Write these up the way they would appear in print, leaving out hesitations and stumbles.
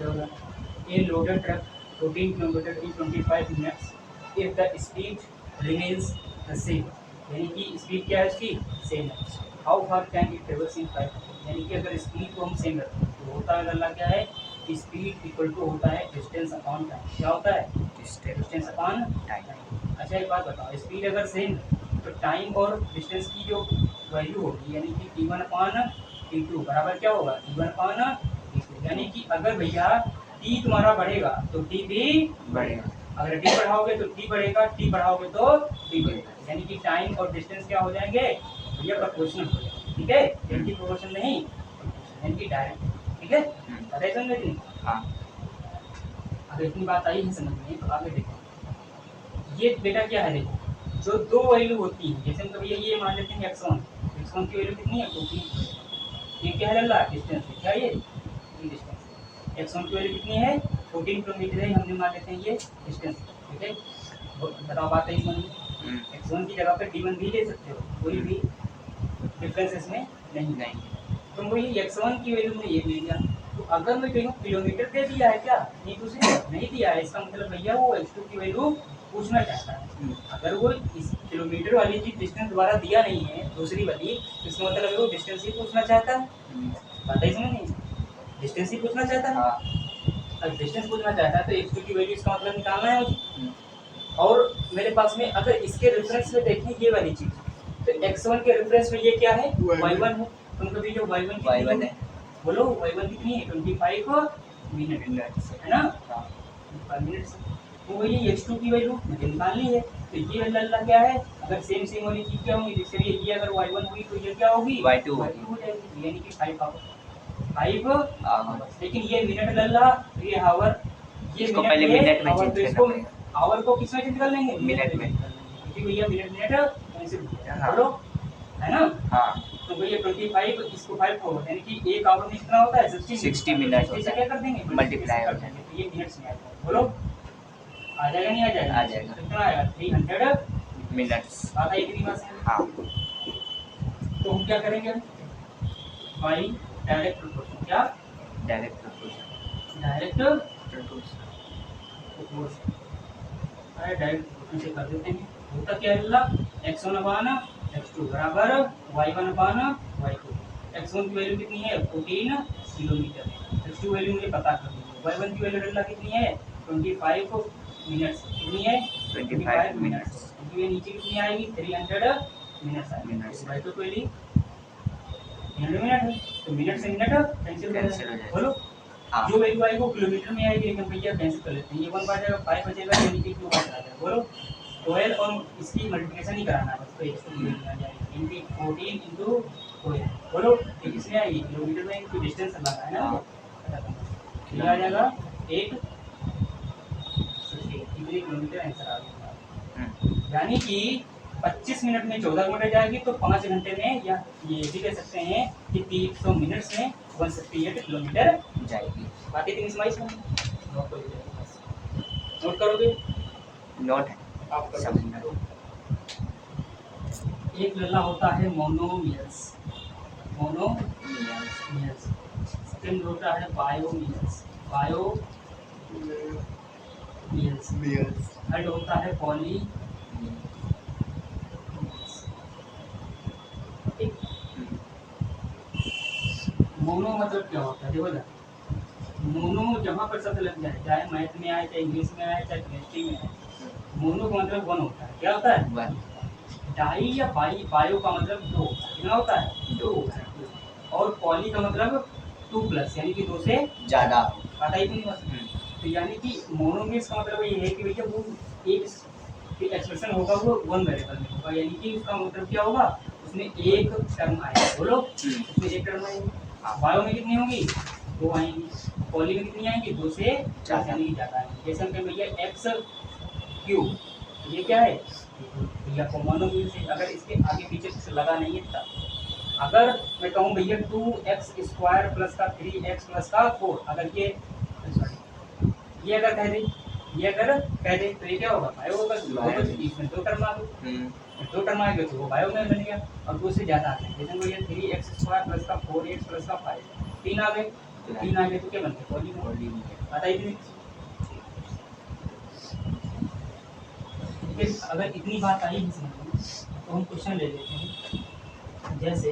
क्या होगा, a loaded truck 14 kilometre in 25 minutes if the speed remains the same, यानी कि स्पीड क्या है उसकी सेम है। How far can it travels in 5, यानी कि अगर स्पीड को हम सेम रखें तो होता है अगला क्या है, स्पीड इक्वल टू होता है डिस्टेंस अपॉन टाइम। क्या होता है, डिस्टेंस अपॉन टाइम। अच्छा एक बात बताओ, स्पीड अगर सेम तो टाइम और डिस्टेंस की जो वैल्यू होगी यानी कि t1 अपॉन t2 बराबर क्या होगा, t1 अपॉन t2, यानी कि अगर भैया t तुम्हारा बढ़ेगा तो t भी बढ़ेगा, अगर t बढ़ाओगे तो t बढ़ेगा, t बढ़ाओगे तो t बढ़ेगा, यानी कि टाइम और डिस्टेंस क्या हो जाएंगे भैया, प्रोपोर्शनल हो जाएंगे। ठीक है, एंटी प्रोपोर्शनल नहीं, यानी कि डायरेक्ट। ठीक है, पता है समझ में? हाँ, अगर इतनी बात आई है समझ में तो आगे देखो, ये बेटा क्या है, देखो जो दो वैल्यू होती है, जैसे हम कभी ये मान लेते हैं x1 की वैल्यू कितनी है 14, ये क्या है लल्ला डिस्टेंस है, क्या ये डिस्टेंस, x1 की वैल्यू कितनी है 14 किलोमीटर है, हमने मान लेते हैं ये डिस्टेंस। ठीक है, बताओ बात है इसमें, x1 की जगह पे d1 भी ले सकते हो, कोई भी डिफरेंस इसमें नहीं। तो मुझे x1 की वैल्यू में ये ले लिया, तो अगर मैं कहूँ किलोमीटर दे दिया है क्या, नहीं तो उसे नहीं दिया है, इसका मतलब भैया वो x2 की वैल्यू पूछना चाहता है। अगर वो इस किलोमीटर वाली चीज डिस्टेंस द्वारा दिया नहीं है दूसरी वाली, तो इसका मतलब वो डिस्टेंस ही पूछना चाहता है। बात है समझ नहीं, डिस्टेंस ही पूछना चाहता है। अगर डिस्टेंस पूछना चाहता है तो x2 की वैल्यू इसका मतलब निकालना है मुझे, और मेरे पास में अगर इसके रेफरेंस में देखें ये वाली चीज, तो x1 के रेफरेंस में ये क्या है y1 है, तो मतलब ये जो y1 है, बोलो y1 कितनी है 25 मिनट है ना, 25 मिनट से, तो वही x2 की वैल्यू मुझे निकालनी है। तो ये अल्लाह क्या है, अगर सेम वाली चीज क्या होगी, जैसे ये अगर y1 हुई तो ये क्या होगी y2 हो जाएगी, यानी कि 5 आवर, लेकिन ये मिनट लल्ला, तो ये आवर, ये इसको पहले मिनट में चेंज करना पड़ेगा, आवर को किस में चेंज कर लेंगे, मिनट में, क्योंकि भैया मिनट कैंसिल बोलो है ना। हाँ, तो भैया 25 इसको 5 होगा, यानी कि एक आवर में कितना होता है 60 मिनट, इसे क्या कर देंगे मल्टीप्लाई हो जाएगा, तो ये मिनट्स में आ जाएगा, बोलो आ जाएगा नहीं आ जाएगा, आ जाएगा, कितना आएगा 300 मिनट्स। आता है कितनी बात से। हाँ, तो हम क्या करेंगे, बाई डायरेक्ट प्रोपोर्शन, क्या डायरेक्ट प्रोपोर्शन, डायरेक्ट प्रोपोर्शन, अरे डायरेक्ट प्रोपोर्शन से कर देते हैं, होता क्या है अल्लाह, x1 अपान x2 बराबर y1 अपान y2, x1 की वैल्यू कितनी है 14 किलोमीटर, x2 वैल्यू मुझे पता कर दो, y1 की वैल्यू अल्लाह कितनी है 25 मिनट्स, कितनी है 25 मिनट्स, क्योंकि ये नीचे कितनी आएगी 300 मिनट्स आएगी, y2 की वैल्यू 300 मिनट है, तो मिनट से मिनट कैंसिल हो जाएगा, बोलो हाँ। जो वैल्यू आएगी वो किलोमीटर में आएगी, लेकिन भैया कैंसिल कर लेते हैं, ये 1 बच जाएगा 5 बचेगा, यानी कि 2 बच जाएगा, बोलो 12 और इसकी मल्टीप्लिकेशन ही कराना है बस, तो x2 की वैल्यू आ जाएगी इनकी 14 into 12, बोलो ये किसमें आएगी किलोमीटर में, इनकी डिस्टेंस लगा है ना, ये आ जाएगा 8 कितने किलोमीटर आंसर आ जाएगा, यानी कि 25 मिनट में 14 किलोमीटर जाएगी, तो 5 घंटे में, या ये भी कह सकते हैं कि 300 मिनट्स में 168 किलोमीटर जाएगी। बाकी 3 स्माइल्स में नोट करोगे, नोट है आप समझना। एक लल्ला होता है मोनोमियल्स, सेकंड होता है बायोमियल्स, थर्ड होता है पॉली, मोनो मतलब क्या होता है, देखो ना मोनो जहाँ पर शब्द लग जाए, चाहे मैथ में आए, चाहे इंग्लिश में आए, चाहे केमिस्ट्री में आए, मोनो का मतलब 1 होता है, क्या होता है 1, डाई या बायो का मतलब 2 होता है, कितना होता है 2 होता है, और पॉली का मतलब 2 प्लस, यानी कि 2 से ज़्यादा, पता ही नहीं बस। तो यानी कि मोनोमियल्स का मतलब ये है कि भैया वो एक एक्सप्रेशन होगा वो 1 वेरिएबल में होगा, यानी कि उसका मतलब क्या होगा, उसमें एक टर्म आएगा, बोलो उसमें एक टर्म आएगी, बायो में कितनी होगी 2 आएंगी, पॉली में कितनी आएंगी 2 से ज़्यादा आएंगी, जैसे हम भैया एक्स क्यूब, ये क्या है भैया को मोनोमियल से, अगर इसके आगे पीछे कुछ लगा नहीं है तब, अगर मैं कहूँ भैया 2x² प्लस का 3x प्लस का 4, अगर ये अगर कह दे तो ये क्या होगा बायो होगा, इसमें 2 टर्म आ गए, 2 टर्म आ गए तो वो बायो में बन गया, और 2 से ज़्यादा आ गए, जैसे वो ये 3x² प्लस का 4x प्लस का 5 3 आ गए, तीन आ गए तो क्या बनते पॉलीनोमियल। पॉलीनोमियल। पता है इतनी। फिर अगर इतनी बात आई नहीं समझ में तो हम क्वेश्चन ले लेते हैं। जैसे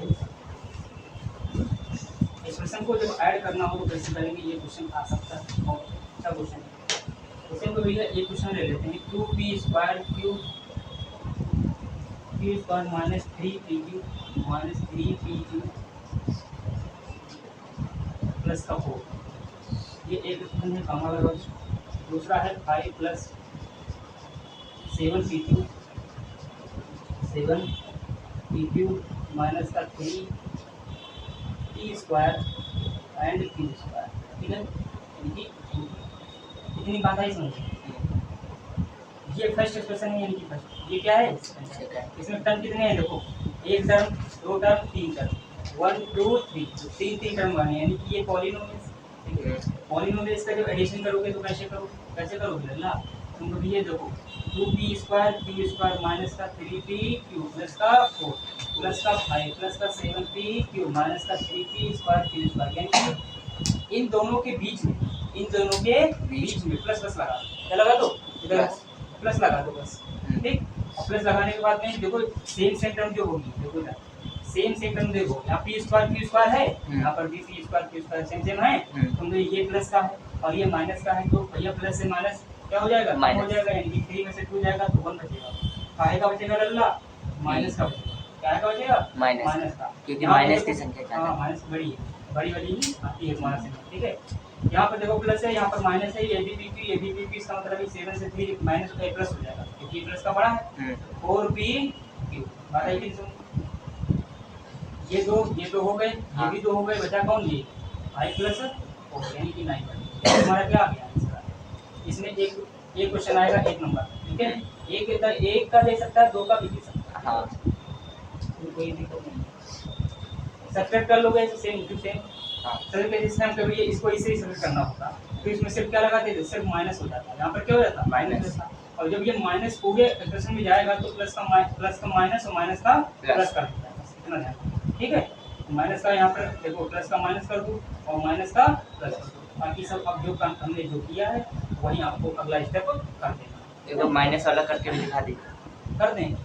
एक्सप्रेशन को जब ऐड करना हो तो कैसे करेंगे, ये क्वेश्चन आ सकता है और अच्छा क्वेश्चन है। क्वेश्चन को भैया एक क्वेश्चन ले लेते हैं, Q P square Q square minus 3pq minus 3pq plus का 4, ये एक क्वेश्चन है गामा लगा। दूसरा है 5 प्लस 7pq माइनस का 3p square and q square. ठीक है, इतनी बात आई समझ। ये फर्स्ट एक्सप्रेशन है, यानी कि फर्स्ट। ये क्या है, इसमें टर्म कितने हैं देखो, एक टर्म, दो टर्म, तीन टर्म, 1 2 3, तीन टर्म बने, यानी कि ये पॉलीनोमियल। पॉलीनोमियल का जब एडिशन करोगे तो कैसे करोगे ना, तुम ये देखो 2p square q square minus का 3pq प्लस का 4 प्लस का 5 प्लस का 7pq माइनस का 3p स्क्वायर q स्क्वायर, यानी कि इन दोनों के बीच में प्लस लगा, क्या लगा दो इधर प्लस लगा दो बस। ठीक, और प्लस लगाने के बाद में देखो सेम टर्म जो होगी, देखो ना सेम टर्म देखो, यहाँ p स्क्वायर q स्क्वायर है, यहाँ पर भी p square q square same है। तो ये प्लस का है और ये माइनस का है, तो भैया प्लस से माइनस क्या हो जाएगा, हो जाएगा, यानी कि 3 में से 2 जाएगा तो 1 बचेगा। काहे का बचेगा लल्ला, माइनस का बचेगा। क्या का बचेगा, माइनस का, क्योंकि माइनस की संख्या क्या है। हाँ, माइनस बड़ी वाली ही आती है हमारा से। ठीक है, यहाँ पर देखो प्लस है, यहाँ पर माइनस है, ये भी इसका मतलब 7 से 3 माइनस का प्लस हो जाएगा, क्योंकि प्लस का बड़ा है। 4pq बात आई कि ये दो हो गए, ये भी 2 हो गए, बचा कौन, ये 5 प्लस 4 यानी कि 9 बचा। हमारा क्या आ गया आंसर। इसमें एक क्वेश्चन आएगा 1 नंबर। ठीक है, एक का दे सकता है, 2 का भी दे सकता है। हाँ, कोई दिक्कत नहीं, सब्ट्रैक्ट कर लोगे सेम टू सेम। सर के जिसमें हम कभी इसको इसे ही सब्ट्रैक्ट करना होता, तो इसमें सिर्फ क्या लगाते थे, सिर्फ माइनस हो जाता है। यहाँ पर क्या हो जाता है, माइनस। और जब ये माइनस पूरे एक्सप्रेशन में जाएगा तो प्लस का माइनस और माइनस का प्लस कर देता है, बस इतना ध्यान। ठीक है, माइनस का यहाँ पर देखो प्लस का माइनस कर दूँ और माइनस का प्लस कर दूँ, बाकी सब अब जो काम हमने जो किया है वही आपको अगला स्टेप कर देना। देखो माइनस वाला करके भी दिखा दीजिए, कर दें,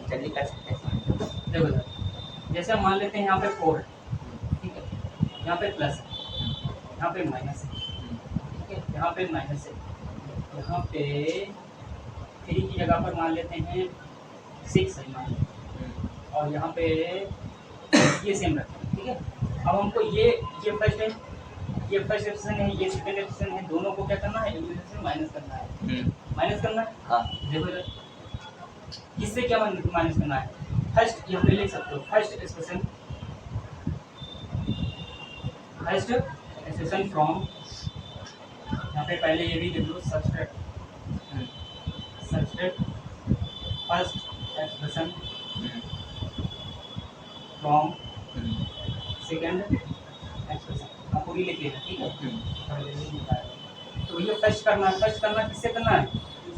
जल्दी कर सकते हैं। देखो जैसे हम मान लेते हैं यहाँ पे 4 है, ठीक है, यहाँ पे प्लस है, यहाँ पे माइनस है, ठीक है, यहाँ पे माइनस है, यहाँ पे 3 की जगह पर मान लेते हैं 6 है मान, और यहाँ पे ये सेम रखते हैं। ठीक है, अब हमको ये फर्स्ट है, ये फर्स्ट एक्सप्रेशन है, ये सेकंड एक्सप्रेशन है, दोनों को क्या करना है, एक दूसरे से माइनस करना है। माइनस करना है, हाँ, देखो किससे क्या माइनस करना है। फर्स्ट यहाँ पे लिख सकते हो, फर्स्ट एक्सप्रेशन फ्रॉम, यहाँ पे पहले ये भी लिख लो, subtract first expression from second expression, आप पूरी लिख लेना। ठीक है, तो ये फर्स्ट करना किससे करना है,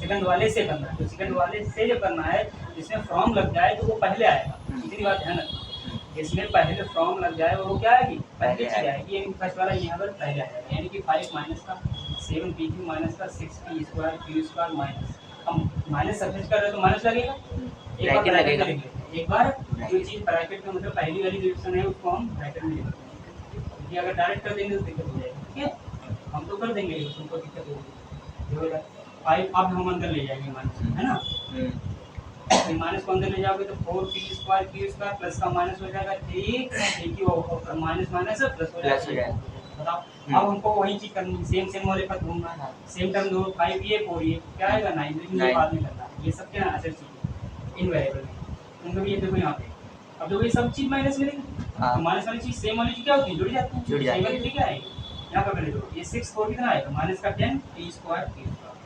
सेकंड वाले से करना है। तो सेकंड वाले से जो करना है, जिसमें फ्रॉम लग जाए तो वो पहले आएगा, इतनी बात ध्यान रखना। जिसमें पहले फ्रॉम लग जाए वो क्या आएगी, पहले चीज आएगी, यानी फर्स्ट वाला यहाँ पर पहले आएगा, यानी कि 5 माइनस का 7pq माइनस का 6p square q square minus, हम माइनस सब्ट्रैक्ट कर रहे हैं तो माइनस लगेगा, एक बार जो चीज ब्रैकेट में मतलब पहली वाली डिविजन है उसको हम ब्रैकेट में लिखते हैं, क्योंकि अगर डायरेक्ट कर देंगे तो दिक्कत हो जाएगी। ठीक है, हम तो कर देंगे, तुमको दिक्कत होगी। 5 अब हम अंदर ले जाएंगे माइनस, है ना, तो माइनस को अंदर ले जाओगे तो 4p square q square plus का माइनस हो जाएगा 3 माइनस माइनस प्लस हो जाएगा। बताओ, अब हमको वही चीज करनी है, सेम वाले पर ढूंढना है, सेम टर्म दो, 5 ये 4 ये क्या आएगा 9, लेकिन ये बाद में करना है, ये सब क्या असर चीज इनवेरिएबल है। तुम ये देखो यहाँ पे, अब देखो ये सब चीज माइनस में लेंगे, तो माइनस वाली चीज सेम वाली चीज क्या होती है, जुड़ जाती है, जुड़ जाती है। ठीक है, यहाँ पर पहले दो, ये 6 4 कितना आएगा, माइनस का 10 p square q square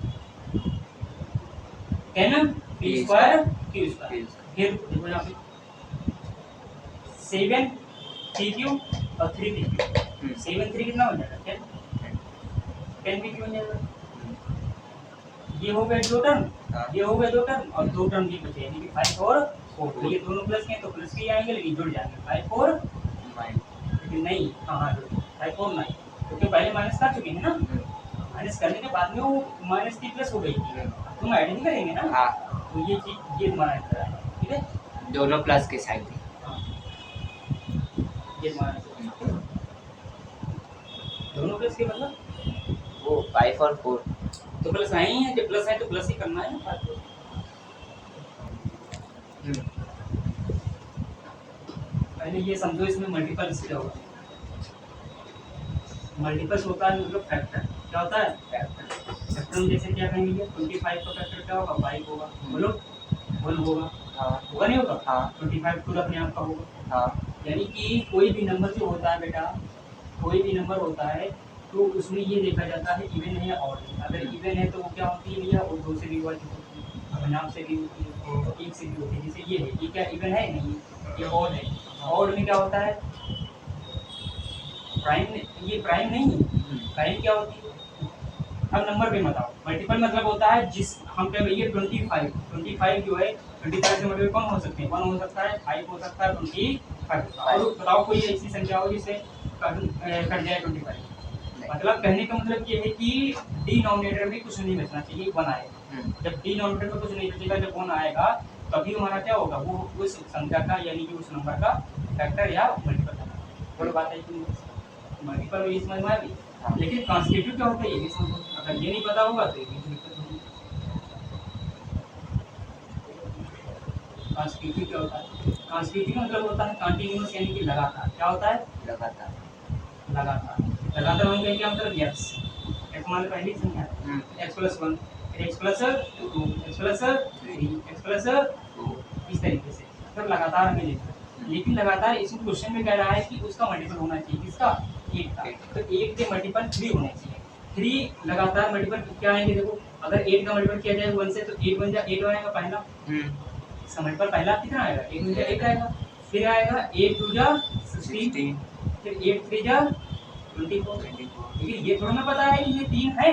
10 p square q square. फिर देखो यहाँ पे 7 pq और 3pq, 7 3 कितना हो जाएगा 10 pq हो जाएगा। ये हो गए 2 टर्म, ये हो गए 2 टर्म और 2 टर्म भी बचे, यानी कि 5 और 4, तो ये दोनों प्लस के हैं तो प्लस के ही आएंगे, लेकिन जुड़ जाएंगे 5 और 9। कि नहीं, हाँ 5 और 9, क्योंकि पहले माइनस कर चुके हैं ना, माइनस करने के बाद में वो माइनस की प्लस हो गई थी, तुम ऐड नहीं करेंगे ना। हाँ, तो ये चीज ये तुम्हारा आंसर है, ठीक है। दोनों प्लस के साइड थी। हाँ, ये तुम्हारा आंसर है। दोनों प्लस के मतलब वो 5 और 4। तो प्लस आए ही है, जब प्लस है तो प्लस ही करना है ना। पहले ये समझो, इसमें मल्टीपल्स क्या होगा। मल्टीपल्स होता है मतलब फैक्टर, क्या होता है फैक्टर। फैक्टर में जैसे क्या कहेंगे, 25 का फैक्टर क्या होगा, 5 होगा, बोलो 1 होगा, हाँ होगा नहीं होगा, हाँ 25 खुद अपने आप का होगा। हाँ यानी कि कोई भी नंबर जो होता है बेटा, कोई भी नंबर होता है तो उसमें ये देखा जाता है इवन है या ऑड है। अगर इवन है तो वो क्या होती है भैया, और 2 से भी विभाजित होती है, अपने आप से भी होती है, और 1 से भी होती है। जैसे ये है, ये क्या इवन है नहीं, ये ऑड है। ऑड में क्या होता है, प्राइम, ये प्राइम नहीं है, प्राइम क्या होती है। अब नंबर पे मत आओ, मल्टीपल मतलब होता है जिस हम कह रही है 25 जो है 25 से मल्टीपल कौन हो सकते हैं, 1 हो सकता है, 5 हो सकता है, 25। और बताओ कोई ऐसी संख्या हो जिससे कट जाए 25। मतलब कहने का मतलब ये है कि डिनोमिनेटर में कुछ नहीं बचना चाहिए, 1 आएगा। जब डिनोमिनेटर में कुछ नहीं बचेगा, जब 1 आएगा तभी हमारा क्या होगा, वो उस संख्या का यानी कि उस नंबर का फैक्टर या मल्टीपल होगा। और बात है कि मल्टीपल में ये समझ में आ गई, लेकिन कॉन्स्टिट्यूट क्या होता है ये भी समझो। अगर ये नहीं पता होगा तो ये भी दिक्कत होगी। कॉन्स्टिट्यूट क्या होता है, कॉन्स्टिट्यूट मतलब होता है कंटिन्यूअस, यानी कि लगातार। क्या होता है लगातार। लगातार। लगातार हम कहेंगे मतलब एक्स, एक्स मान पहली संख्या है, एक्स प्लस 1, फिर x plus 2, x plus 3, x plus 2, इस तरीके से मतलब लगातार हमें लिखना है। लेकिन लगातार इस क्वेश्चन में कह रहा है कि उसका मल्टीपल होना चाहिए, किसका, 1 का। तो 1 के मल्टीपल 3 होने चाहिए। 3 लगातार मल्टीपल क्या आएंगे, देखो अगर 8 का मल्टीपल किया जाए 1 से तो 8 बन जाए, 8 आएगा पहला। इसका मल्टीपल पहला कितना आएगा, 8 बन जाए 1 आएगा। फिर आएगा 8 2 जा 16, फिर 8 3 जा 24। लेकिन ये थोड़ा ना पता है कि ये 3 है,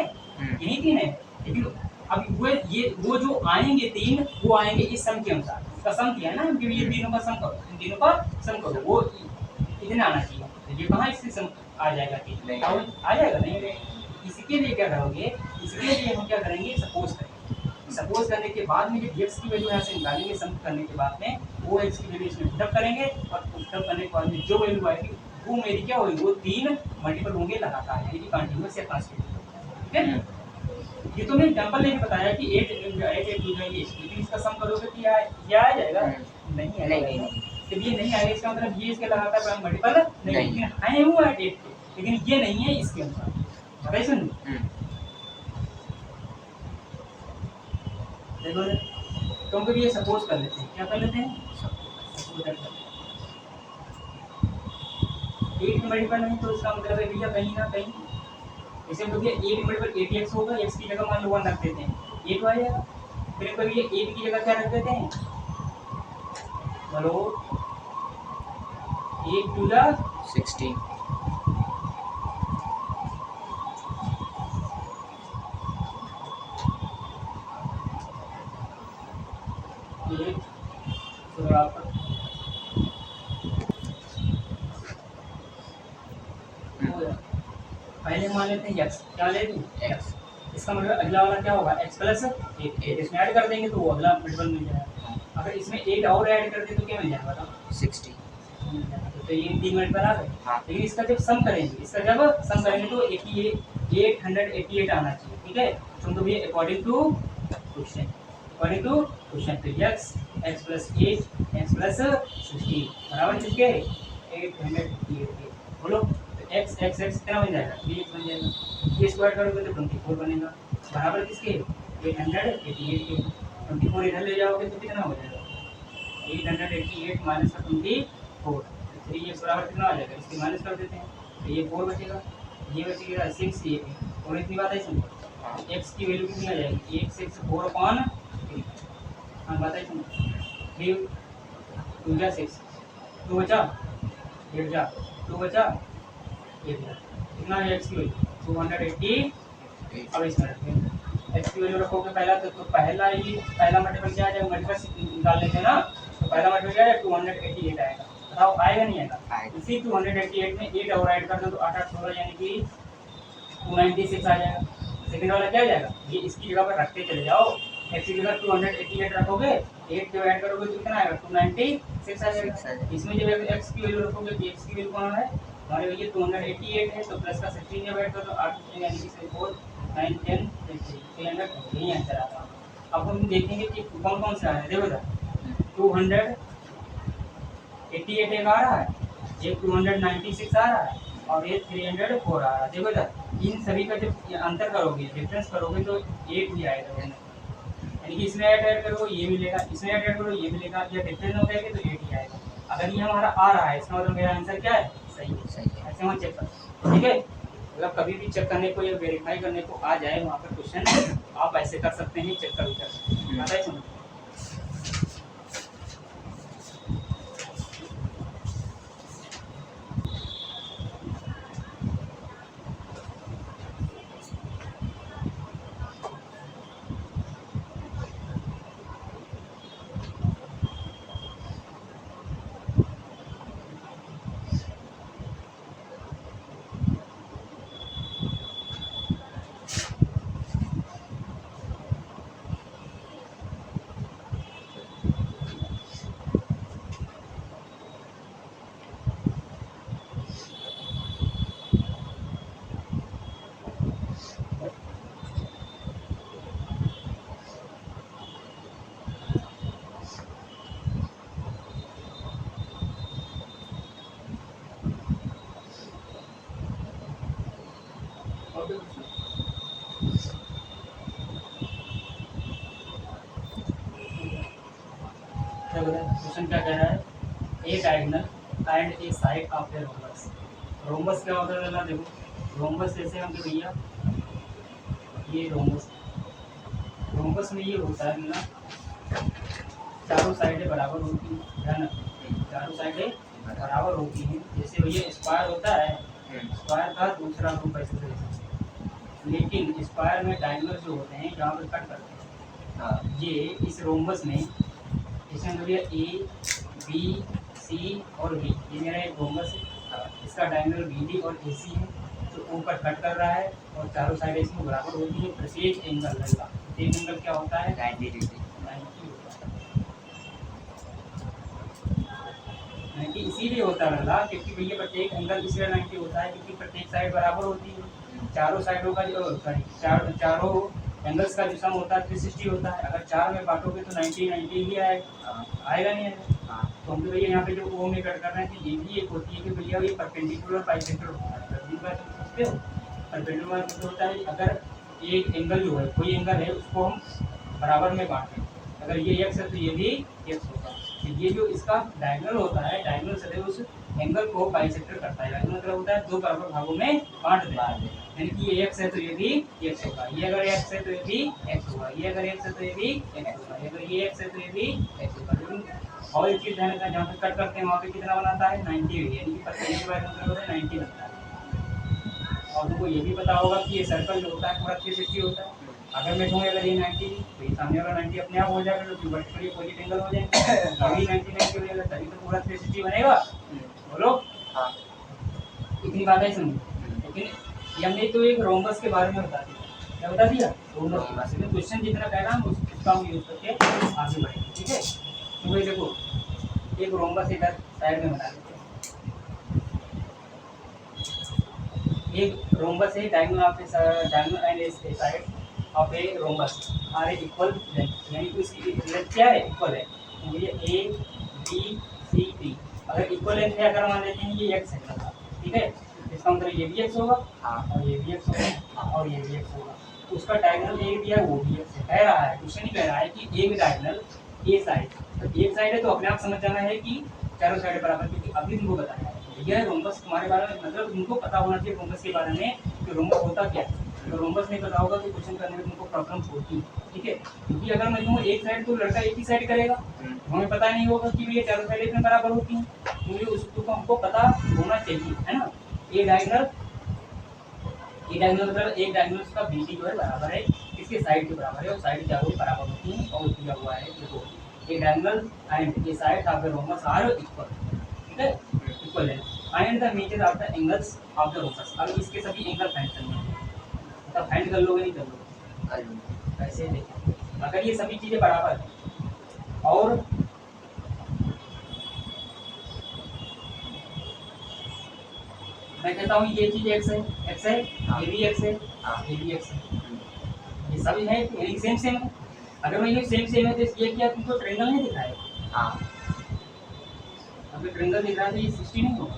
यही 3 है। लेकिन अब वो जो आएंगे 3 वो आएंगे इस सम के अनुसार। इसका सम किया है ना, क्योंकि ये तीनों का सम करो, इन तीनों का सम करो, वो इतना आना चाहिए। तो ये कहाँ इससे सम आ जाएगा, कि आ जाएगा नहीं। इसके लिए क्या करोगे, इसके लिए हम क्या करेंगे, सपोज करेंगे। सपोज करने के बाद में जब x की वैल्यू यहाँ से निकालेंगे, सम करने के बाद में वो x की वैल्यू इसमें पुटअप करेंगे, और पुटअप करने के बाद में जो वैल्यू आएगी वो मेरी क्या होगी, वो 3 मल्टीपल होंगे लगातार, यानी कि कंटिन्यूअस या कॉन्स्टेंट। ठीक है, ये तो मैं एग्जांपल लेके बताया कि 8 8 2 जाएगी, लेकिन इसका सम करोगे तो ये आ जाएगा, नहीं आएगा। जब ये नहीं आएगा इसका मतलब ये इसके लगातार मल्टीपल नहीं, लेकिन है वो 8 के, लेकिन ये नहीं है इसके अनुसार। बताइए सुन, देखो तो हम कभी ये सपोज कर लेते हैं, क्या कर लेते हैं, सपोज कर लेते हैं। 8 मल्टीपल नहीं तो इसका मतलब है भैया कहीं ना कहीं जैसे हम भैया 8 मल्टीपल 8x होगा, x की जगह मान लो 1 रख देते हैं, 8 आ जाएगा। फिर कभी ये 8 की जगह क्या रख देते हैं, बोलो 8 2 जा 16, ये शुरुआत पहले मान लेते हैं x, क्या ले दूं x। इसका मतलब अगला वाला क्या होगा, x प्लस 8, इसमें ऐड कर देंगे तो वो अगला मल्टीपल मिल जाएगा। अगर इसमें 8 और ऐड कर दे तो क्या मिल जाएगा, बताओ 60। तो ये 3 मल्टीपल आ गए। हाँ। लेकिन इसका जब सम करेंगे, तो 888 आना चाहिए। ठीक है, तो ये अकॉर्डिंग टू क्वेश्चन, तो x प्लस 8 x प्लस 16 बराबर किसके 888। बोलो x कितना बन जाएगा, 3x बन जाएगा। ये स्क्वायर करोगे तो 24 बनेगा, बराबर किसके 888 के। 24 इधर ले जाओगे तो कितना हो जाएगा, 888 माइनस का 24, 3x बराबर कितना आ जाएगा, इसके माइनस कर देते हैं तो ये 4 बचेगा, ये बचेगा 6, ये और इतनी बात है समझो। x की वैल्यू कितनी आ जाएगी, 1 6 4/3। हाँ बताइए समझो, 3 2 जा 6, 2 बचा 8 जा 2 बचा 8 जा, कितना है x की वैल्यू 280। अब इसमें रखें x की वैल्यू रखोगे पहला तो पहला मल्टीपल क्या आ जाएगा, मल्टीपल निकाल लेते हैं ना, तो पहला मल्टीपल क्या आएगा 288 आएगा। बताओ आएगा नहीं आएगा? आएगा। इसी 288 में 8 और ऐड कर दो तो 8 8 16 यानी कि 296 आ जाएगा। सेकंड वाला क्या आ जाएगा? ये इसकी जगह पर रखते चले जाओ, x की जगह 288 रखोगे, 8 जो ऐड करोगे तो कितना आएगा? 296 आ जाएगा। इसमें जब x की वैल्यू रखोगे तो x की वैल्यू कौन है? हमारे भैया 288 है, तो प्लस का 16 जब ऐड करो तो 8 यानी कि 4 9 10 300 यही आंसर आता है। अब हम देखेंगे कि कौन कौन से आ रहे हैं। देखो इधर 288 एक आ रहा है, एक 296 आ रहा है और ये 304 आ रहा है। देखो इधर इन सभी का जब अंतर करोगे, डिफरेंस करोगे तो 8 ही आएगा, यानी कि इसमें ऐड करोगे ये मिलेगा, इसमें ऐड करोगे ये मिलेगा, या डिफरेंस हो जाएगा तो 8 ही आएगा। अगर ये हमारा आ रहा है इसका मतलब मेरा आंसर क्या है? सही है। सही है। ऐसे हम चेक कर, ठीक है। मतलब कभी भी चेक करने को या वेरीफाई करने को आ जाए वहाँ पर क्वेश्चन, आप ऐसे कर सकते हैं, चेक कर सकते हैं। आता है समझ? क्वेश्चन क्या कह रहा है? A diagonal and a side of a rhombus. Rhombus क्या होता है? देखो रोम्बस जैसे हम भैया ये रोम्बस में ये होता है ना, चारों साइडें बराबर होती है ना, चारों साइडें बराबर होती हैं। जैसे भैया स्क्वायर होता है, स्क्वायर का दूसरा रूप ऐसे, लेकिन स्क्वायर में डायगोनल जो होते हैं जहाँ पर कट करते हैं, ये इस रोम्बस में इसमें भैया ए बी सी और बी, ये मेरा एक रोम्बस है, इसका डायगोनल बी डी और ए सी है, तो ऊपर कट कर रहा है और चारों साइड इसमें बराबर होती है। प्रत्येक एंगल लगेगा, प्रत्येक एंगल क्या होता है? 90 डिग्री। 90 इसीलिए होता है क्योंकि भैया प्रत्येक एंगल इसलिए 90 होता है क्योंकि प्रत्येक साइड बराबर होती है। चारों साइडों का जो चारों एंगल्स का जो सम होता है 360 होता है। अगर 4 में बांटोगे तो 90 ही आएगा, आएगा नहीं आएगा? तो हम तो भैया यहाँ पे जो ओ में कट कर रहे हैं तो ये भी एक होती है कि भैया ये परपेंडिकुलर बाइसेक्टर होता है। परपेंडिकुलर मतलब होता है अगर एक एंगल जो है, कोई एंगल है उसको हम बराबर में बांटें, अगर ये एक्स है तो ये भी एक्स होगा। तो ये जो इसका डायगोनल होता है, डायगोनल सदैव उस एंगल को बाइसेक्टर करता है। डायगोनल मतलब होता है दो बराबर भागों में बांट देता है, यानी कि ये एक्स है तो ये भी एक्स होगा, ये अगर एक्स है तो ये भी एक्स होगा, ये अगर एक्स है तो ये भी एक्स होगा, अगर ये एक्स है तो ये भी एक्स होगा। लेकिन और एक चीज़ ध्यान रखना, जहाँ पे कट करते हैं वहाँ पे कितना बनाता है? 90, यानी कि परपेंडिकुलर मतलब होता है 90 बनता है। और तुमको ये भी पता होगा कि ये सर्कल जो होता है पूरा 360 होता है। अगर मैं कहूँ अगर ये 90 तो ये सामने वाला 90 अपने आप हो जाएगा, तो वर्टिकली अपोजिट एंगल हो जाएंगे, अभी 90 हो जाएगा, तभी तो पूरा 360 बनेगा। बोलो हाँ। इतनी बात है समझ। लेकिन ये हमने तो एक रोम्बस के बारे में बता दिया, क्या बता दिया? रोम्बस के बारे में। क्वेश्चन जितना कह रहा हूँ उसका हम यूज करके आगे बढ़ेंगे, ठीक है। तो भाई देखो एक रोम्बस इधर साइड में बना देते हैं, एक रोम्बस है, diagonal of diagonal and a side of a rhombus are equal length, यानी कि इसकी लेंथ क्या है? इक्वल है। तो ये ए बी सी डी अगर इक्वल लेंथ है, अगर मान लेते हैं ये एक्स है, ठीक है, इसका मतलब ये भी एक्स होगा और ये भी एक्स होगा और ये भी एक्स होगा। तो उसका डायगोनल एक दिया है वो भी एक्स है। कह रहा है क्वेश्चन ही कह रहा है कि एक डायगोनल ए साइड, तो एक साइड है तो अपने आप समझ जाना है कि चारों साइड बराबर, क्योंकि अभी तुमको बताया है यह रोम्बस तुम्हारे बारे में, मतलब तुमको पता होना चाहिए रोम्बस के बारे में कि रोम्बस होता क्या है। तो रोम्बस नहीं पता होगा तो क्वेश्चन करने में तुमको प्रॉब्लम होती है, ठीक है। क्योंकि अगर मैं कहूँ एक साइड तो लड़का एक ही साइड करेगा, तो हमें पता नहीं होगा कि ये चारों साइड इतने बराबर होती हैं, क्योंकि उसको हमको पता होना चाहिए, है ना। ए डायगोनल मतलब एक डायगोनल का बी जो है बराबर है इसके साइड के बराबर है, और साइड चारों बराबर होती हैं। और दिया हुआ है देखो a diagonal and a side of the rhombus are equal, ठीक है, इक्वल है। Find the measure of the angles of the rhombus. अब इसके सभी एंगल फाइंड करने हैं, मतलब फाइंड कर लोगे नहीं कर लोगे, ऐसे देखिए अगर ये सभी चीजें बराबर है और मैं कहता हूँ ये चीज x है, हाँ। ये भी x है, हाँ। ये भी x है, ये सभी है यानी सेम सेम है। अगर मैं ये सेम है तो ये क्या तुमको ट्रायंगल नहीं दिखाएगा? हाँ। अगर ट्रायंगल दिख रहा है तो ये 60 नहीं होगा,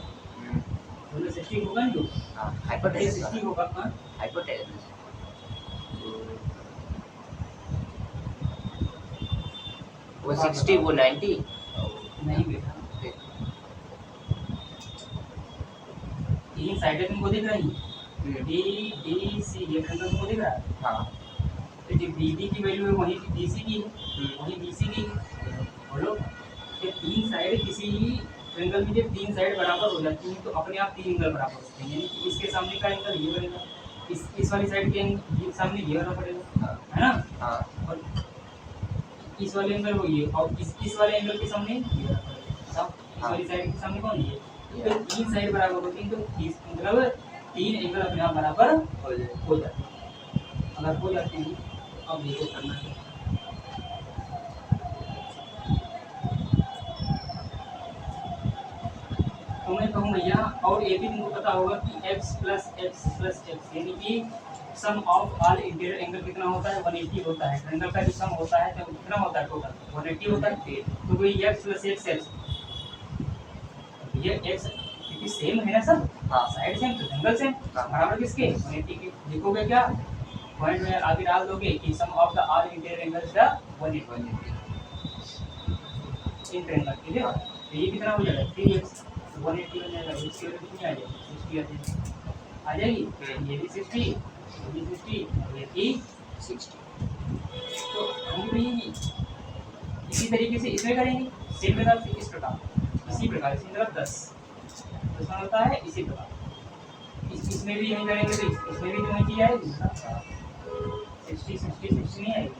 तो 60 होगा नहीं होगा? हाँ, ये हाइपोटेनस 60 होगा। हाँ हाइपोटेनस वो 60 वो 90 नहीं बेटा, तीन साइडें तुमको दिख रही हैं, डी डी सी, ये ट्रायंगल तुमको दिख रहा है। हाँ। तो जो BD की वैल्यू है वही BC की है, वही BC की है। बोलो कि तीन साइड किसी ट्रायंगल की जब तीन साइड बराबर हो जाती हैं तो अपने आप तीन एंगल बराबर होते हैं, यानी कि इसके सामने का एंगल ये बनेगा, इस वाली साइड के सामने ये होना पड़ेगा, है ना? हाँ। और इस वाले एंगल को ये, और इस वाले एंगल के सामने ये होना पड़ेगा। अब इस वाली साइड के सामने कौन ये? तो तीन साइड बराबर होती हैं तो मतलब तीन एंगल अपने आप बराबर हो जाते हैं। अगर हो जाते हैं अब देखो करना है, तो मैं कहूँ भैया, और ये भी तुमको पता होगा कि x प्लस एक्स यानी कि sum of all interior angle कितना होता है? 180 होता है। ट्रायंगल का जो सम होता है तो कितना होता है टोटल? 180 होता है। तो वही x प्लस एक्स, ये x क्योंकि सेम है ना सब, हाँ। साइड सेम तो एंगल सेम, बराबर किसके? 180 के। लिखोगे क्या पॉइंट में आगे डाल दोगे कि sum of the all interior angles the 180 in triangle, ठीक है? तो ये कितना हो जाएगा? 3x 180 हो जाएगा, इसकी वैल्यू कितनी आ जाएगी? 60 आ जाएगी। ये भी 60, ये भी 60, ये भी 60। तो हम भी इसी तरीके से इसमें करेंगे, सेम प्रकार से इस प्रकार, इसी प्रकार से मतलब 10 होता है, इसी प्रकार इसमें भी यही करेंगे तो इसमें भी जो है चीज आएगी 60 नहीं आएगी।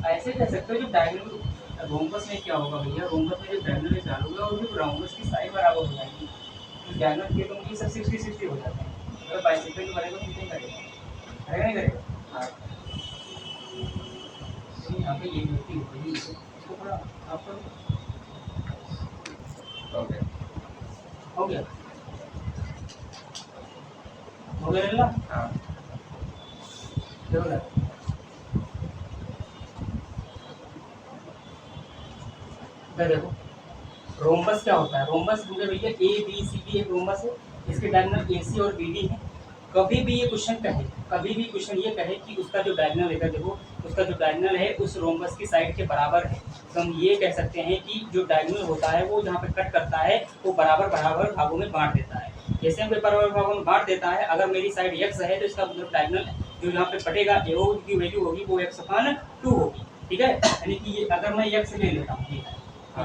ऐसे कह सकते हो जो डायगोनल रोम्बस में क्या होगा भैया, रोम्बस में जो डायगोनल डालोगे और जो रोम्बस की साइड बराबर हो जाएगी तो डायगोनल के तुम ये सब 60 हो जाते हैं। अगर बाइसेक्टर बनेगा तो कितने करेगा? करेगा नहीं करेगा? हाँ। तो यहाँ पे ये गलती हो गई, इसको थोड़ा आपको हो गया हो गया ना? हाँ। देखो देखो रोम्बस क्या होता है? रोम्बस मुझे भैया ABCD एक रोम्बस है, इसके डायगोनल AC और BD है। कभी भी ये क्वेश्चन कहे, कभी भी क्वेश्चन ये कहे कि उसका जो डायगोनल है, देखो उसका जो डायगोनल है उस रोम्बस की साइड के बराबर है, तो हम ये कह सकते हैं कि जो डायगोनल होता है वो जहाँ पे कट करता है वो बराबर बराबर भागों में बांट देता है। जैसे हम बराबर भागों में बांट देता है, अगर मेरी साइड x है तो इसका मतलब डायगोनल जो यहाँ पे कटेगा AO की वैल्यू होगी वो x/2 होगी, ठीक है? यानी कि ये अगर मैं x ले लेता हूँ,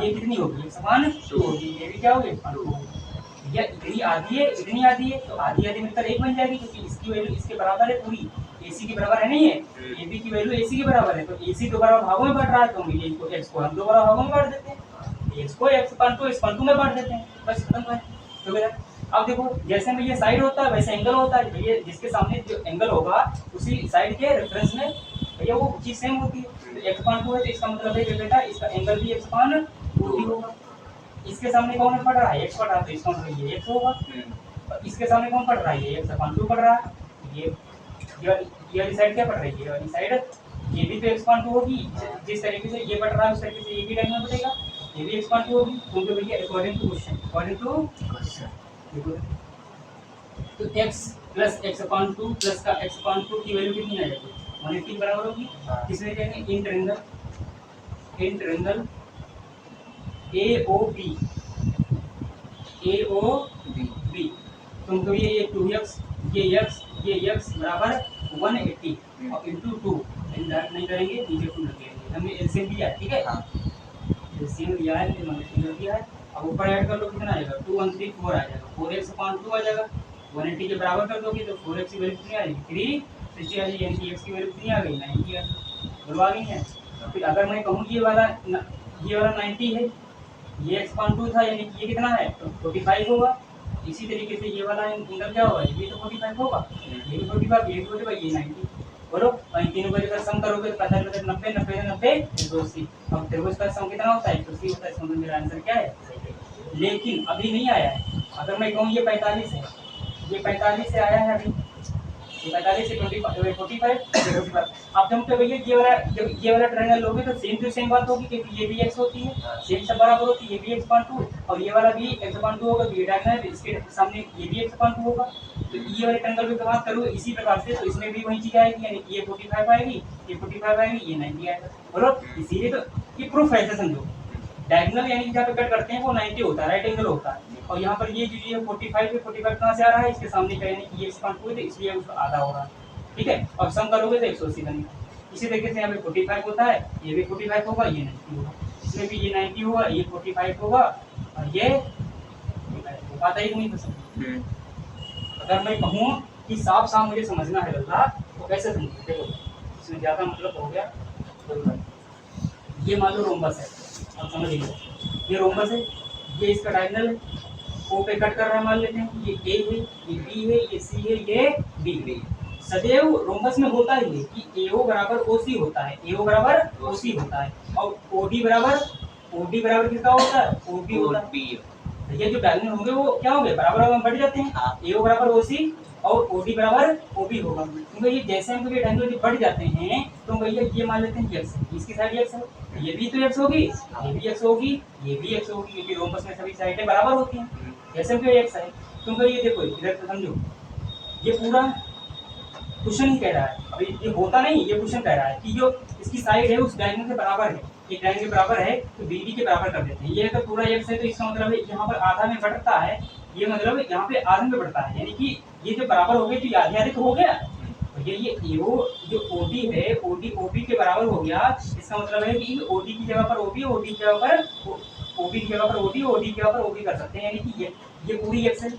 ये कितनी होगी? x/2 होगी। ये भी क्या होगी? 2 होगी। या इतनी आधी है, इतनी आधी है, तो आधी आधी मिलकर एक बन जाएगी क्योंकि इसकी वैल्यू इसके बराबर है, पूरी AC के बराबर है नहीं है, AB की वैल्यू AC के बराबर है, तो AC दो बराबर भागों में बढ़ रहा है तो हम x को हम दो बराबर भागों में बांट देते हैं, x को x/2 में बांट देते हैं, बस खत्म है। तो मेरा अब देखो जैसे में ये साइड होता है वैसे एंगल होता है भैया, जिसके सामने जो एंगल होगा उसी साइड के रेफरेंस में भैया वो चीज सेम होती है। तो x/2 है तो इसका मतलब है कि बेटा इसका एंगल भी x/2 ही होगा। इसके सामने कौन पड़ रहा है? x पड़ रहा है तो इसका मतलब ये x होगा, और इसके सामने कौन पड़ रहा है? ये x/2 पड़ रहा है। ये वाली साइड क्या पड़ रही है? ये वाली साइड ये भी तो x/2 होगी, जिस तरीके से ये पड़ रहा है उस तरीके से ये भी डायगोनल बढ़ेगा, ये भी x/2 होगी, क्योंकि भैया अकॉर्डिंग टू क्वेश्चन तो x प्लस x/2 प्लस का x/2 की वैल्यू कितनी आ जाएगी? 180 बराबर होगी। किसमें कहेंगे? इन ट्रायंगल AOB तुमको ये 2x ये x बराबर 180 और इंटू 2 नहीं करेंगे, नीचे 2 लगेंगे, हमने एलसीएम लिया है, ठीक है? एलसीएम लिया है, डिनोमिनेटर लिया है। अब ऊपर ऐड कर लो, कितना आएगा? 2 1 3 4 आ जाएगा, 4x/2 आ जाएगा। 180 के बराबर कर दोगे तो 4x की वैल्यू कितनी आ जाएगी? 360 आ जाएगी, यानी कि x की वैल्यू कितनी आ गई? 90 आ गई। बोलो आ गई है। फिर अगर मैं कहूँ ये वाला 90 है ये x/2 था, यानी कि ये कितना है, तो 45 होगा। इसी तरीके से ये वाला एंगल क्या होगा, ये भी तो 45 होगा, ये भी 45, ये भी 45, ये 90। बोलो, और इन तीनों को जब सम करोगे तो 45, 90, 90, 90, 180। अब त्रिभुज का सम कितना होता है, 180 होता है। समझ मेरा आंसर क्या है, लेकिन अभी नहीं आया है। अगर मैं कहूँ ये 45 है, ये 45 से आया है अभी, ये 45 से 45, 45। अब जब तो भैया ये वाला, जब ये वाला ट्रायंगल लोगे तो सेम टू सेम बात होगी, क्योंकि ये भी x होती है, सेम सब बराबर होती है, ये भी x/2 और ये वाला भी x/2 होगा। तो ये डायगोनल है, इसके सामने ये भी x/2 होगा। तो ये वाले ट्रायंगल की बात करूँ इसी प्रकार से, तो इसमें भी वही चीज आएगी, यानी कि ये 45 आएगी, ये 45 आएगी, ये 90 आएगा। बोलो, इसीलिए तो ये प्रूफ है, ऐसे समझो। डायगोनल यानी कि जहाँ पे कट करते हैं वो 90 होता है, राइट एंगल होता है। और यहाँ पर ये जो ये 45 है, 45 कहाँ से आ रहा है, इसके सामने का, यानी कि ये x/2 है, तो इसलिए उसका आधा हो रहा है। ठीक है, और सम करोगे तो 180 बनेगा। इसी तरीके से यहाँ पे 45 होता है, ये भी 45 होगा, ये 90 होगा, इसमें भी ये 90 होगा, ये 45 होगा, और ये 45 होगा। आता ही नहीं पसंद। अगर मैं कहूँ कि साफ साफ मुझे समझना है लल्ला, तो कैसे समझो, देखो इसमें ज़्यादा मतलब हो गया। तो ये मान लो रोम्बस है, अब समझ लीजिए, ये रोम्बस है, ये इसका डायगोनल है, ओ पे कट कर रहा है, मान लेते हैं ये ए है, ये बी है, ये सी है, ये डी है। सदैव रोम्बस में होता ही है कि एओ बराबर ओसी होता है, एओ बराबर ओसी होता है, और ओडी बराबर किसका होता है, ओबी होता है। ये जो डायगोनल होंगे वो क्या होंगे, बराबर बढ़ जाते हैं, एओ बराबर ओसी और ओडी बराबर ओबी होगा। क्योंकि ये जैसे हम डायगोनल बढ़ जाते हैं तो भैया ये मान लेते हैं एक्स, इसकी साइड एक्स है, ये भी तो एक्स होगी, ये भी एक्स होगी, ये भी एक्स होगी, क्योंकि रोम्बस में सभी साइडें बराबर होती हैं। जैसे हम एक्स है, क्योंकि ये देखो इधर तो समझो, ये पूरा क्वेश्चन ही कह रहा है, अभी ये होता नहीं, ये क्वेश्चन कह रहा है कि जो इसकी साइड है उस डायगोनल के बराबर है, एक डायगोनल के बराबर है तो बीडी के बराबर कर देते हैं। ये अगर पूरा एक्स है तो इसका मतलब है यहाँ पर आधा में बढ़ता है, ये मतलब यहाँ पे आधे में बढ़ता है, यानी कि ये जो बराबर हो गए तो आधे आधे तो हो गया। तो ये एओ जो ओडी है, ओडी ओबी के बराबर हो गया, इसका मतलब है कि ओडी की जगह पर ओबी, ओडी की जगह पर ओबी की जगह पर ओडी, ओडी की जगह पर ओबी कर सकते हैं, यानी कि ये पूरी एक्स है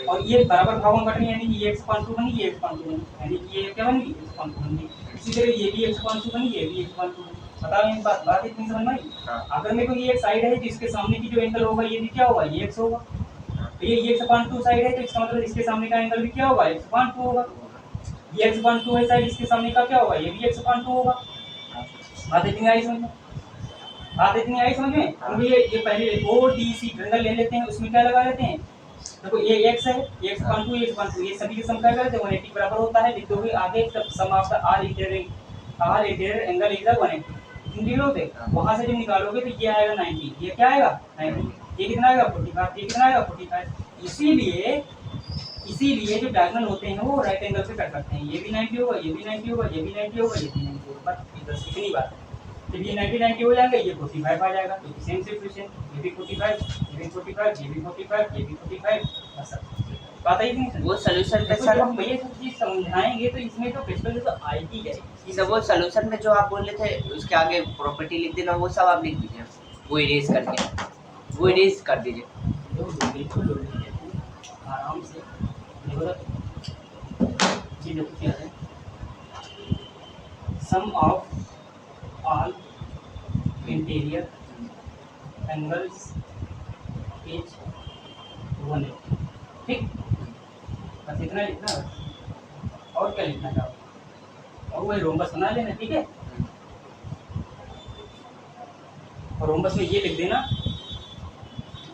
और ये बराबर भागों में बट रही है, यानी कि ये x/2 बनी, ये x/2 बनी, यानी कि ये क्या बन गई, x/2 बन गई। इसी तरह ये भी x/2 बनी, ये भी x/2 बनी। बताओ ये बात इतनी समझ में आई। अगर मेरे को ये एक साइड है जिसके सामने की जो एंगल होगा ये भी क्या होगा, ये x होगा। तो ये x/2 साइड है तो इसका मतलब इसके सामने का एंगल भी क्या होगा, x/2 होगा। ये x/2 है साइड, इसके सामने का क्या होगा, ये भी x/2 होगा। बात इतनी आई समझ में, बात इतनी आई समझ में। तो ये पहले ODC ट्रायंगल ले लेते हैं, उसमें क्या लगा लेते हैं, देखो ये x है, ये x/2, ये x/2, ये सभी के सम क्या करते हैं 180 बराबर होता है। लिख दोगे आगे सब sum of the are interior angle is 180, Hindi लोगे वहां से जब निकालोगे तो ये आएगा 90, ये क्या आएगा 90, ये कितना आएगा 45, ये कितना आएगा 45। इसीलिए जो डायगोनल होते हैं वो राइट एंगल से कट सकते हैं, ये भी 90 होगा, ये भी 90 होगा, ये भी 90 होगा, ये भी 90 होगा। बस इतनी बात है। जब ये 90 हो जाएगा, ये 45 आ जाएगा, तो सेम सिचुएशन, ये भी 45, ये भी 45, ये भी 45, ये भी 45, बस बात आई नहीं। वो सॉल्यूशन पे तो सर जब हम ये सब चीज समझाएंगे तो इसमें तो प्रिंसिपल तो आएगी जाएगी। सब वो सॉल्यूशन में जो आप बोल रहे थे उसके आगे प्रॉपर्टी लिख देना, वो सब आप लिख दीजिए, वो इरेज करके, वो इरेज कर दीजिए। बिल्कुल आराम से जी। देखो क्या है, sum of all interior angles is 180, ठीक, बस इतना लिखना है, और क्या लिखना चाहो, और वही रोम्बस बना लेना, ठीक है। और रोम्बस में ये लिख देना,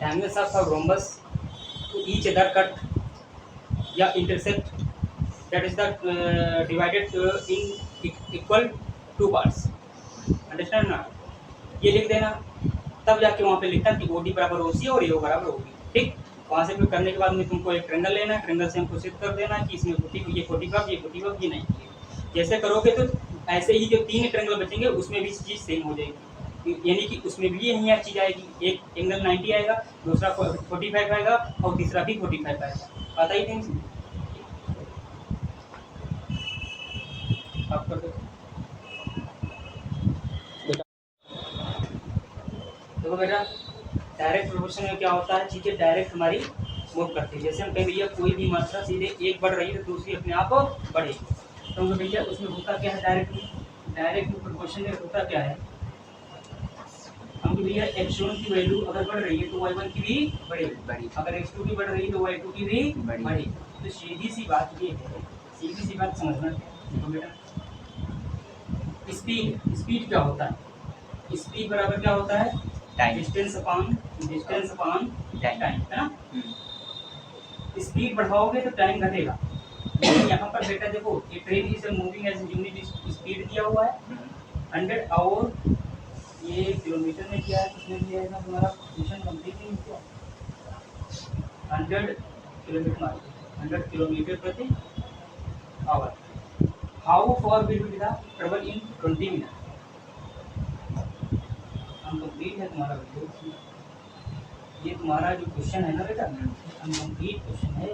diagonals of rhombus to each other cut या intersect that is that divided in equal two parts, understand ना, ये लिख देना, तब जाके वहाँ पे लिखना कि OD बराबर OC और AO बराबर OB, ठीक। वहाँ से फिर करने के बाद में तुमको एक ट्रायंगल लेना है, ट्रायंगल से हमको सिद्ध कर देना कि इसमें ये 45, ये 45, ये नहीं है। जैसे करोगे तो ऐसे ही जो 3 ट्रायंगल बचेंगे उसमें भी चीज़ सेम हो जाएगी, यानी कि उसमें भी यही चीज़ आएगी, एक एंगल 90 आएगा, दूसरा 45 आएगा और तीसरा भी 45 आएगा। पता ही नहीं आप कर दो। देखो बेटा, डायरेक्ट प्रोपोर्शन में क्या होता है, चीज़ें डायरेक्ट हमारी मूव करती है। जैसे हम कहें भैया कोई भी मात्रा सीधे एक बढ़ रही है तो दूसरी अपने आप बढ़ेगी, तो भैया उसमें होता क्या है, डायरेक्ट प्रोपोर्शन में होता क्या है, हम भी है x1 की वैल्यू अगर बढ़ रही है तो y1 की भी बढ़ेगी, बड़ी अगर x2 की बढ़ रही है तो y2 की भी बढ़ेगी। बढ़ेगी। तो सीधी सी बात ये है, सीधी सी बात समझना देखो बेटा, स्पीड क्या होता है? स्पीड बराबर क्या होता है? टाइम डिस्टेंस अपॉन टाइम, है ना? हम्म, स्पीड बढ़ाओगे तो टाइम घटेगा, लेकिन यहाँ पर बेटा देखो, ये train is moving as unit speed दिया हुआ है 100 आवर, ये किलोमीटर में किया है, किसने दिया है ना, तुम्हारा क्वेश्चन कंप्लीट नहीं किया। 100 किलोमीटर 100 किलोमीटर प्रति hour. How far will be the travel in 20 minute? Incomplete है तुम्हारा वीडियो, ये तुम्हारा जो क्वेश्चन है ना बेटा, अनकम्प्लीट क्वेश्चन है।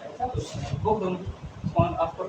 ऐसा क्वेश्चन है, बुक दोनों कौन आपको